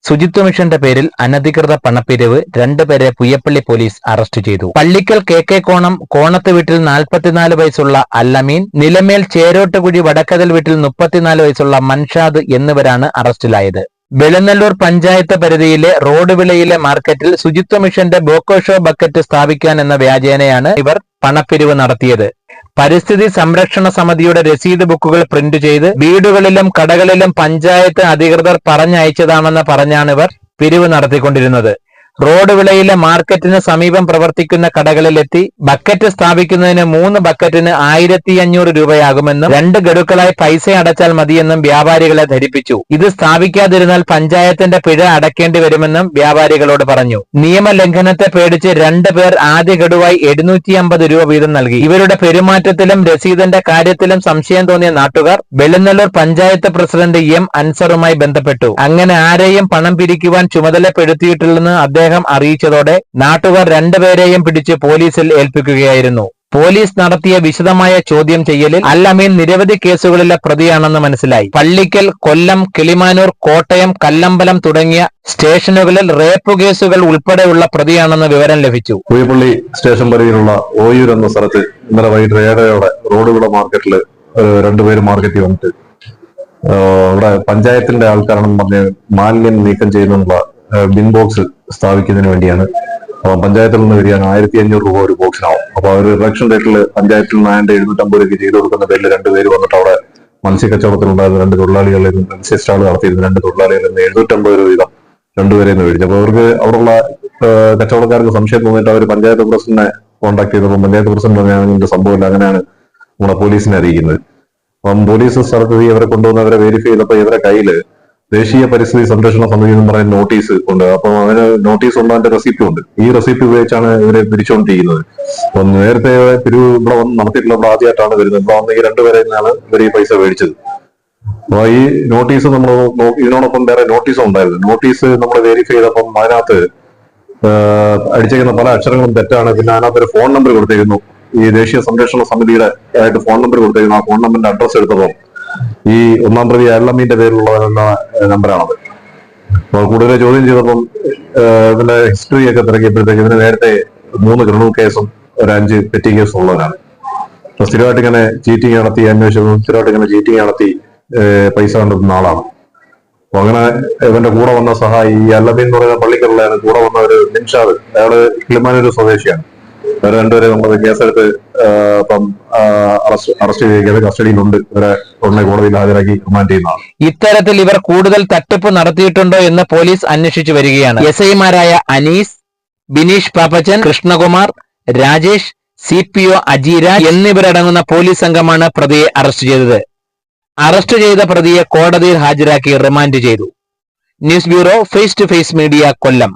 ശുചിത്വ മിഷന്റെ പേരിൽ അനധികൃത പണപ്പിരിവ് രണ്ടുപേരെ പുയ്യപ്പള്ളി പോലീസ് അറസ്റ്റ് ചെയ്തു. പള്ളിക്കൽ KK കോണം കോണത്ത് വീട്ടിൽ 44 വയസ്സുള്ള അല്ലമീൻ, നിലമേൽ ചേരോട്ടുകുഴി വടക്കതൽ വീട്ടിൽ 34 വയസ്സുള്ള മൻഷാദ് എന്നിവരാണ് അറസ്റ്റിലായത്. വെളുന്നല്ലൂർ പഞ്ചായത്ത് പരിധിയിലെ റോഡ് വിളയിലെ മാർക്കറ്റിൽ ശുചിത്വ മിഷന്റെ ബോക്കോഷോ ബക്കറ്റ് സ്ഥാപിക്കാൻ എന്ന വ്യാജേനയാണ് ഇവർ പണപ്പിരിവ് നടത്തിയത്. പരിസ്ഥിതി സംരക്ഷണ സമിതിയുടെ രസീത് ബുക്കുകൾ പ്രിന്റ് ചെയ്ത് വീടുകളിലും കടകളിലും പഞ്ചായത്ത് അധികൃതർ പറഞ്ഞയച്ചതാണെന്ന് പറഞ്ഞാണ് ഇവർ പിരിവ് നടത്തിക്കൊണ്ടിരുന്നത്. റോഡ് വിളയിലെ മാർക്കറ്റിന് സമീപം പ്രവർത്തിക്കുന്ന കടകളിലെത്തി ബക്കറ്റ് സ്ഥാപിക്കുന്നതിന് 3 ബക്കറ്റിന് 1500 രൂപയാകുമെന്നും 2 ഗഡുക്കളായി പൈസ അടച്ചാൽ മതിയെന്നും വ്യാപാരികളെ ധരിപ്പിച്ചു. ഇത് സ്ഥാപിക്കാതിരുന്നാൽ പഞ്ചായത്തിന്റെ പിഴ അടക്കേണ്ടി വരുമെന്നും വ്യാപാരികളോട് പറഞ്ഞു. നിയമലംഘനത്തെ പേടിച്ച് 2 പേർ ആദ്യ ഗഡുവായി 750 രൂപ വീതം നൽകി. ഇവരുടെ പെരുമാറ്റത്തിലും രസീതിന്റെ കാര്യത്തിലും സംശയം തോന്നിയ നാട്ടുകാർ വെളുന്നല്ലൂർ പഞ്ചായത്ത് പ്രസിഡന്റ് M അൻസറുമായി ബന്ധപ്പെട്ടു. അങ്ങനെ ആരെയും പണം പിരിക്കുവാൻ ചുമതലപ്പെടുത്തിയിട്ടില്ലെന്ന് അദ്ദേഹം അറിയിച്ചതോടെ നാട്ടുകാർ 2 പേരെയും പിടിച്ച് പോലീസിൽ ഏൽപ്പിക്കുകയായിരുന്നു. പോലീസ് നടത്തിയ വിശദമായ ചോദ്യം ചെയ്യലിൽ അല്ലമീൻ നിരവധി കേസുകളിലെ പ്രതിയാണെന്ന് മനസ്സിലായി. പള്ളിക്കൽ, കൊല്ലം, കിളിമാനൂർ, കോട്ടയം, കല്ലമ്പലം തുടങ്ങിയ സ്റ്റേഷനുകളിൽ റേപ്പ് കേസുകൾ ഉൾപ്പെടെയുള്ള പ്രതിയാണെന്ന് വിവരം ലഭിച്ചു. പുയ്യപ്പള്ളി സ്റ്റേഷൻ പരിധിയിലുള്ള ഓയൂർ എന്ന സ്ഥലത്ത് ഇന്നലെ വൈകിട്ട് 7:30 റോഡ് വിള മാർക്കറ്റിൽ 2 പേര് മാർക്കറ്റിൽ വന്നിട്ട് ഇവിടെ പഞ്ചായത്തിന്റെ ആൾക്കാരാണെന്ന് പറഞ്ഞ് മാലിന്യം നീക്കം ചെയ്യുന്നുള്ള ബിൻ ബോക്സ് സ്ഥാപിക്കുന്നതിന് വേണ്ടിയാണ്. പഞ്ചായത്തിൽ നിന്ന് വരികയാണ് 1500 രൂപ ഒരു ബോക്സിനാവും. അപ്പൊ ഒരു ഇലക്ഷൻ ഡേറ്റിൽ പഞ്ചായത്തിൽ നിന്ന് 750 രൂപയ്ക്ക് ചെയ്തു കൊടുക്കുന്ന പേരിൽ 2 പേര് വന്നിട്ട് അവിടെ മത്സ്യക്കച്ചവടത്തിലുണ്ടായിരുന്ന 2 തൊഴിലാളികളിൽ മത്സ്യ സ്റ്റാൾ നടത്തിയിരുന്ന 2 തൊഴിലാളികളിൽ നിന്ന് 750 രൂപ വീതം 2 പേരെ മേടിച്ചു. അപ്പൊ അവർക്ക് അവിടെയുള്ള കച്ചവടക്കാർക്ക് സംശയം തോന്നിയിട്ട് അവർ പഞ്ചായത്ത് പ്രസിഡന്റിനെ കോൺടാക്ട് ചെയ്തപ്പോൾ പഞ്ചായത്ത് പ്രസിഡന്റ് പറഞ്ഞാൽ ഇതിന്റെ സംഭവമില്ല, അങ്ങനെയാണ് നമ്മുടെ പോലീസിനെ അറിയിക്കുന്നത്. അപ്പം പോലീസ് സ്ഥലത്ത് ഇവരെ കൊണ്ടുവന്ന് വെരിഫൈ ചെയ്തപ്പോൾ ഇവരെ കയ്യില് ദേശീയ പരിസ്ഥിതി സംരക്ഷണ സമിതി എന്ന് പറയുന്ന നോട്ടീസ് ഉണ്ട്. അപ്പൊ അതിന് നോട്ടീസ് ഉണ്ട്, അതിന്റെ റെസിപ്റ്റും ഉണ്ട്. ഈ റെസിപ്റ്റ് ഉപയോഗിച്ചാണ് ഇവരെ പിരിച്ചുകൊണ്ടിരിക്കുന്നത്. അപ്പൊ നേരത്തെ പിരിവ് ഇവിടെ വന്ന് നടത്തിയിട്ടുള്ള ഇവിടെ ആദ്യമായിട്ടാണ് വരുന്നത്. ഇവിടെ വന്ന് ഈ 2 പേരിൽ നിന്നാണ് ഇവർ ഈ പൈസ മേടിച്ചത്. അപ്പൊ ഈ നോട്ടീസ് നമ്മൾ ഇതിനോടൊപ്പം വേറെ നോട്ടീസും ഉണ്ടായിരുന്നു. നോട്ടീസ് നമ്മൾ വെരിഫൈ ചെയ്തപ്പം അതിനകത്ത് അടിച്ചേക്കുന്ന പല അക്ഷരങ്ങളും തെറ്റാണ്. പിന്നെ അതിനകത്ത് ഒരു ഫോൺ നമ്പർ കൊടുത്തിരുന്നു. ഈ ദേശീയ സംരക്ഷണ സമിതിയുടെ ആയിട്ട് ഫോൺ നമ്പർ കൊടുത്തിരുന്നു. ആ ഫോൺ നമ്പറിന്റെ അഡ്രസ് എടുത്തപ്പോൾ ഈ 1-ാം പ്രതി അല്ലമീന്റെ പേരിലുള്ള നമ്പറാണത്. അപ്പോൾ കൂടുതൽ ചോദ്യം ചെയ്തപ്പം ഇതിന്റെ ഹിസ്റ്ററി ഒക്കെ തിരക്കിയപ്പോഴത്തേക്ക് ഇതിന് നേരത്തെ 3 ക്രിമിനൽ കേസും ഒരു 5 പെറ്റി കേസും ഉള്ളവരാണ്. അപ്പൊ സ്ഥിരമായിട്ട് ഇങ്ങനെ ചീറ്റിംഗ് നടത്തി അന്വേഷിച്ചതും സ്ഥിരമായിട്ട് ഇങ്ങനെ ചീറ്റിംഗ് നടത്തി പൈസ കണ്ടെത്തുന്ന ആളാണ്. അപ്പൊ അങ്ങനെ ഇവന്റെ കൂടെ വന്ന സഹായി ഈ അല്ലമീൻ എന്ന് പറയുന്ന പള്ളിക്കലാണ് കൂടെ വന്ന ഒരു നിൻഷാദ്, അയാള് കിളിമാനൂർ സ്വദേശിയാണ്. വേറെ 2 പേരെ നമ്മൾ കേസെടുത്ത് അറസ്റ്റ് ചെയ്ത് കസ്റ്റഡിയിലുണ്ട്. ഇവരെ ഉടനെ കോടതിയിൽ ഹാജരാക്കി റിമാൻഡ് ചെയ്യുന്നതാണ്. ഇത്തരത്തിൽ ഇവർ കൂടുതൽ തട്ടിപ്പ് നടത്തിയിട്ടുണ്ടോ എന്ന് പോലീസ് അന്വേഷിച്ചു വരികയാണ്. SI-മാരായ അനീസ്, ബിനീഷ് പാപ്പച്ചൻ, കൃഷ്ണകുമാർ, രാജേഷ്, CPO അജീരാജ് എന്നിവരടങ്ങുന്ന പോലീസ് സംഘമാണ് പ്രതിയെ അറസ്റ്റ് ചെയ്തത്. അറസ്റ്റ് ചെയ്ത പ്രതിയെ കോടതിയിൽ ഹാജരാക്കി റിമാൻഡ് ചെയ്തു. News bureau, face to face media, Kollam.